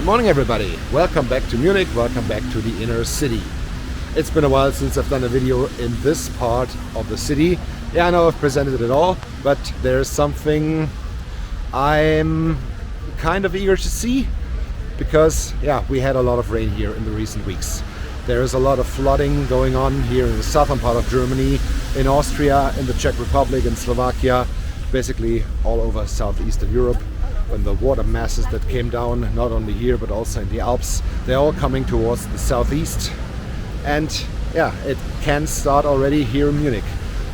Good morning, everybody. Welcome back to Munich. Welcome back to the inner city. It's been a while since I've done a video in this part of the city. Yeah, I know I've presented it all, but there's something I'm kind of eager to see because, yeah, we had a lot of rain here in the recent weeks. There is a lot of flooding going on here in the southern part of Germany, in Austria, in the Czech Republic, in Slovakia, basically all over southeastern Europe. When the water masses that came down, not only here but also in the Alps, they're all coming towards the southeast. And yeah, it can start already here in Munich.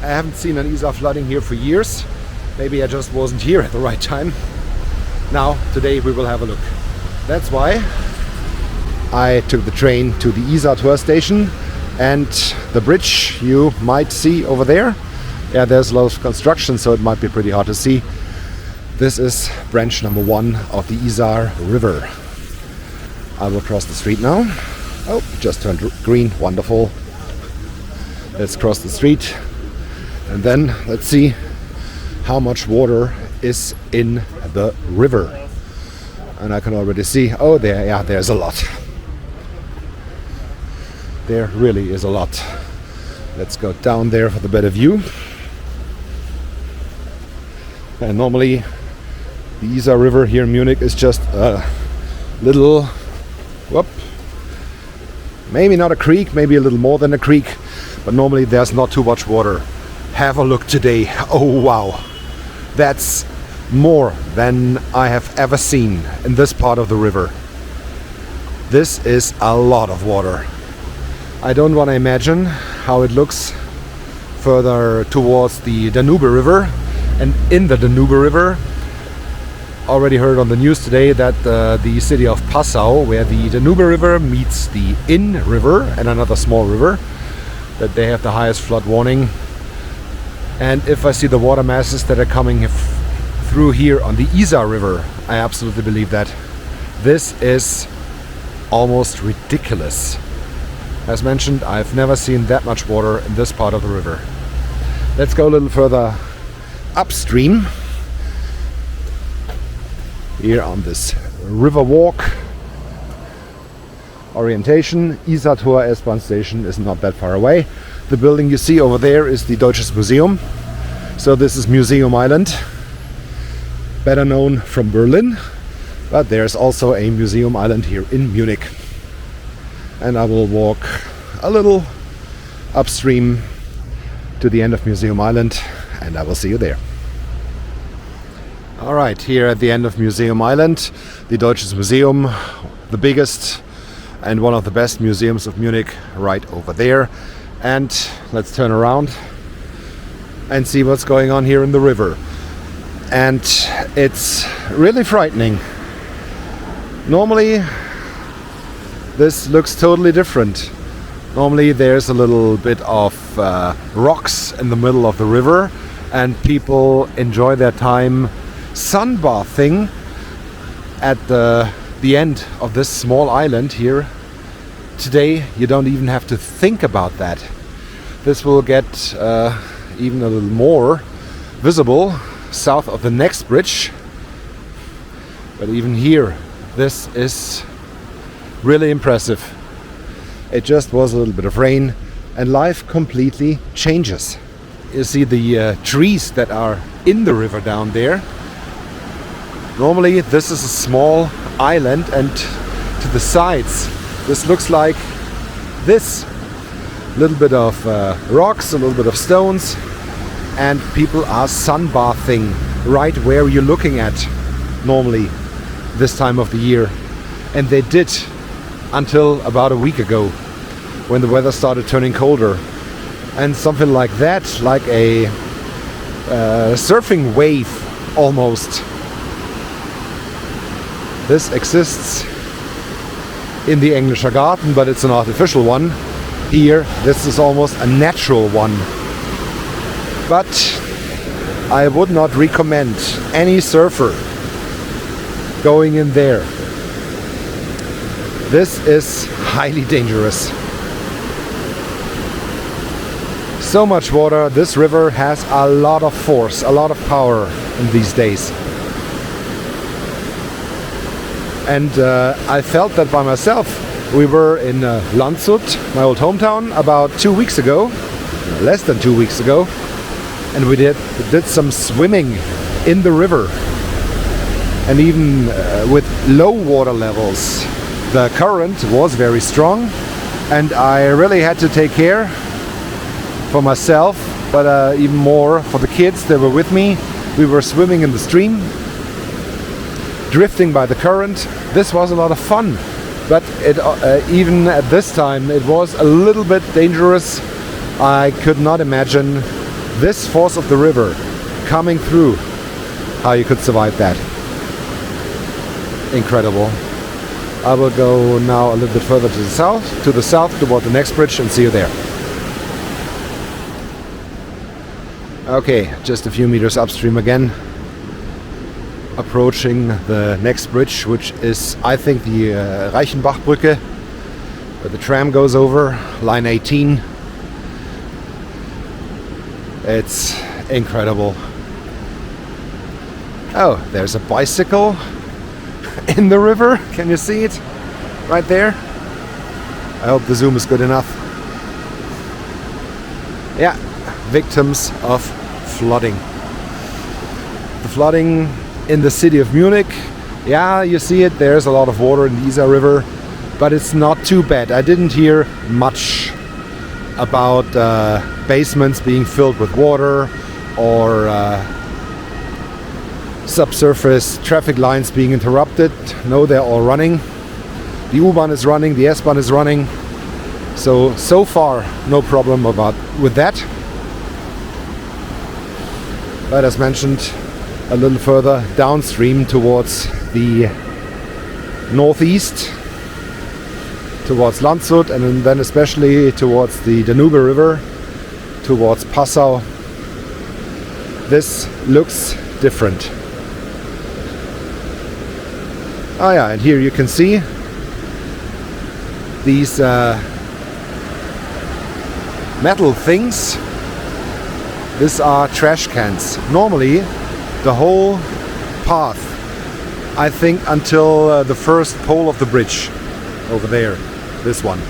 I haven't seen an Isar flooding here for years. Maybe I just wasn't here at the right time. Now, today we will have a look. That's why I took the train to the Isar tour station, and the bridge you might see over there. Yeah, there's a lot of construction, so it might be pretty hard to see. This is branch number 1 of the Isar River. I will cross the street now. Oh, just turned green, wonderful. Let's cross the street and then let's see how much water is in the river. And I can already see, oh, there's a lot. There really is a lot. Let's go down there for the better view. And normally the Isar River here in Munich is just a little, maybe not a creek, maybe a little more than a creek, but normally there's not too much water. Have a look today. Oh wow, that's more than I have ever seen in this part of the river. This is a lot of water. I don't want to imagine how it looks further towards the Danube River. And in the Danube River, already heard on the news today that the city of Passau, where the Danube River meets the Inn River and another small river, that they have the highest flood warning. And if I see the water masses that are coming through here on the Isar River, I absolutely believe that this is almost ridiculous. As mentioned, I've never seen that much water in this part of the river. Let's go a little further upstream. Here on this river walk. Orientation, Isar Tor S-Bahn station is not that far away. The building you see over there is the Deutsches Museum. So this is Museum Island, better known from Berlin, but there's also a Museum Island here in Munich. And I will walk a little upstream to the end of Museum Island, and I will see you there. Alright, here at the end of Museum Island, the Deutsches Museum, the biggest and one of the best museums of Munich, right over there. And let's turn around and see what's going on here in the river. And it's really frightening. Normally this looks totally different. Normally there's a little bit of rocks in the middle of the river and people enjoy their time sunbathing at the end of this small island here. Today you don't even have to think about that. This will get even a little more visible south of the next bridge. But even here, this is really impressive. It just was a little bit of rain and life completely changes. You see the trees that are in the river down there. Normally this is a small island, and to the sides this looks like this. A little bit of rocks, a little bit of stones, and people are sunbathing right where you're looking at normally this time of the year. And they did until about a week ago, when the weather started turning colder. And something like that, like a surfing wave almost. This exists in the Englischer Garten, but it's an artificial one. Here, this is almost a natural one. But I would not recommend any surfer going in there. This is highly dangerous. So much water. This river has a lot of force, a lot of power in these days. And I felt that by myself. We were in Landshut, my old hometown, about 2 weeks ago, less than 2 weeks ago, and we did some swimming in the river. And even with low water levels, the current was very strong, and I really had to take care for myself, but even more for the kids that were with me. We were swimming in the stream, drifting by the current. This was a lot of fun, but even at this time it was a little bit dangerous. I could not imagine this force of the river coming through, how you could survive that. Incredible. I will go now a little bit further to the south toward the next bridge, and see you there. Okay, just a few meters upstream again, approaching the next bridge, which is, I think, the Reichenbachbrücke, where the tram goes over, line 18. It's incredible. Oh, there's a bicycle in the river. Can you see it? Right there. I hope the zoom is good enough. Yeah, victims of flooding. The flooding in the city of Munich. Yeah, you see it. There's a lot of water in the Isar River, but it's not too bad. I didn't hear much about basements being filled with water, or subsurface traffic lines being interrupted. No, they're all running. The U-Bahn is running, the S-Bahn is running. So far, no problem with that. But as mentioned, a little further downstream towards the northeast, towards Landshut, and then especially towards the Danube River, towards Passau, this looks different. Oh yeah, and here you can see these metal things. These are trash cans. Normally the whole path, I think, until the first pole of the bridge over there, this one,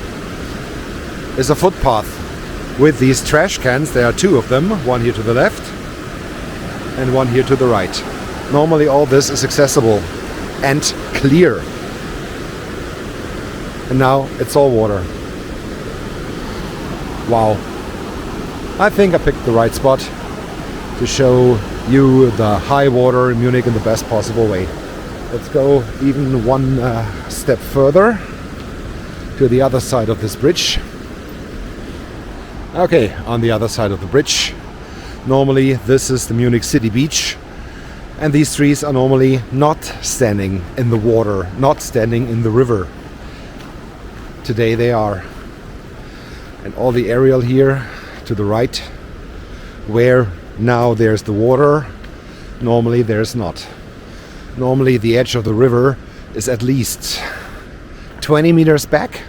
is a footpath with these trash cans. There are two of them, one here to the left and one here to the right. Normally all this is accessible and clear, and now it's all water. Wow. I think I picked the right spot to show you the high water in Munich in the best possible way. Let's go even one step further to the other side of this bridge. Okay, on the other side of the bridge, normally this is the Munich city beach, and these trees are normally not standing in the water, not standing in the river. Today they are. And all the aerial here to the right, where now there's the water, normally there's not. Normally the edge of the river is at least 20 meters back,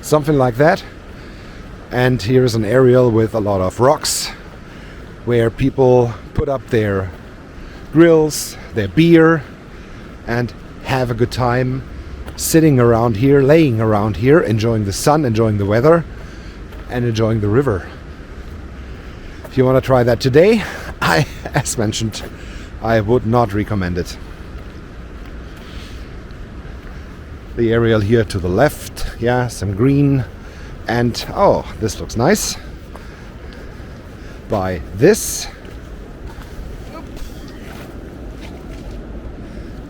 something like that. And here's an aerial with a lot of rocks, where people put up their grills, their beer, and have a good time sitting around here, laying around here, enjoying the sun, enjoying the weather, and enjoying the river. If you want to try that today, as mentioned, I would not recommend it. The aerial here to the left, yeah, some green, and oh, this looks nice. By this,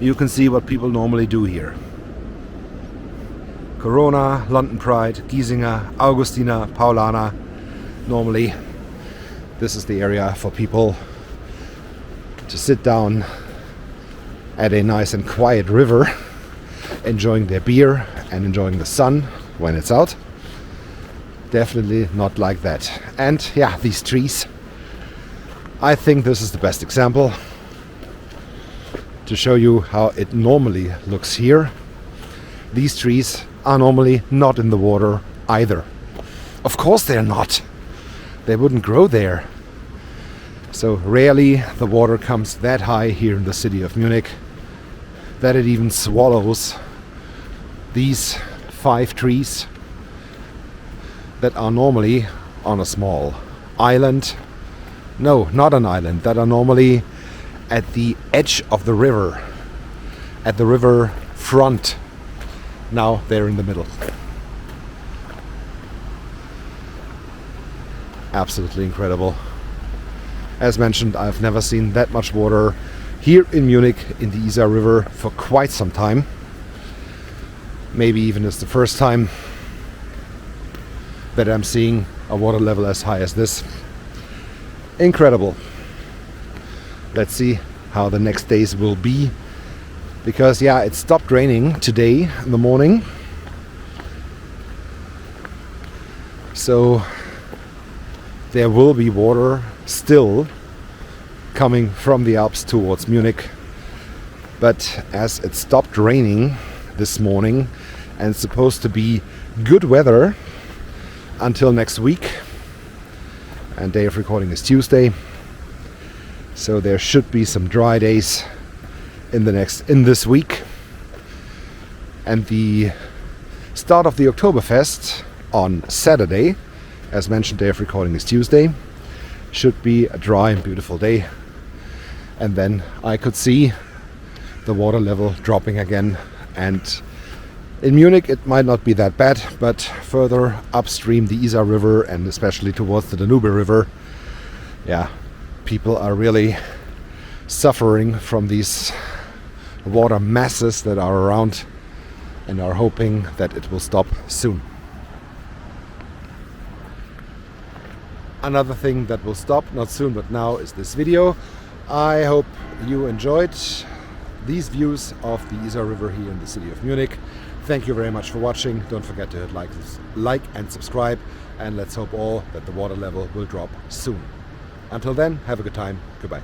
you can see what people normally do here. Corona, London Pride, Giesinger, Augustiner, Paulaner. Normally, this is the area for people to sit down at a nice and quiet river, enjoying their beer and enjoying the sun when it's out. Definitely not like that. And yeah, these trees. I think this is the best example to show you how it normally looks here. These trees are normally not in the water either. Of course they're not. They wouldn't grow there. So rarely the water comes that high here in the city of Munich. that it even swallows these 5 trees that are normally on a small island. No, not an island. That are normally at the edge of the river, at the river front. Now they're in the middle. Absolutely incredible. As mentioned, I've never seen that much water here in Munich in the Isar River for quite some time. Maybe even it's the first time that I'm seeing a water level as high as this. Incredible. Let's see how the next days will be, because yeah, it stopped raining today in the morning, so there will be water still coming from the Alps towards Munich. But as it stopped raining this morning and it's supposed to be good weather until next week, and day of recording is Tuesday, so there should be some dry days in this week. And the start of the Oktoberfest on Saturday, as mentioned, day of recording is Tuesday, should be a dry and beautiful day. And then I could see the water level dropping again. And in Munich it might not be that bad, but further upstream the Isar River and especially towards the Danube River, yeah, people are really suffering from these water masses that are around and are hoping that it will stop soon. Another thing that will stop, not soon but now, is this video. I hope you enjoyed these views of the Isar River here in the city of Munich. Thank you very much for watching. Don't forget to hit like and subscribe, and let's hope all that the water level will drop soon. Until then, have a good time. Goodbye.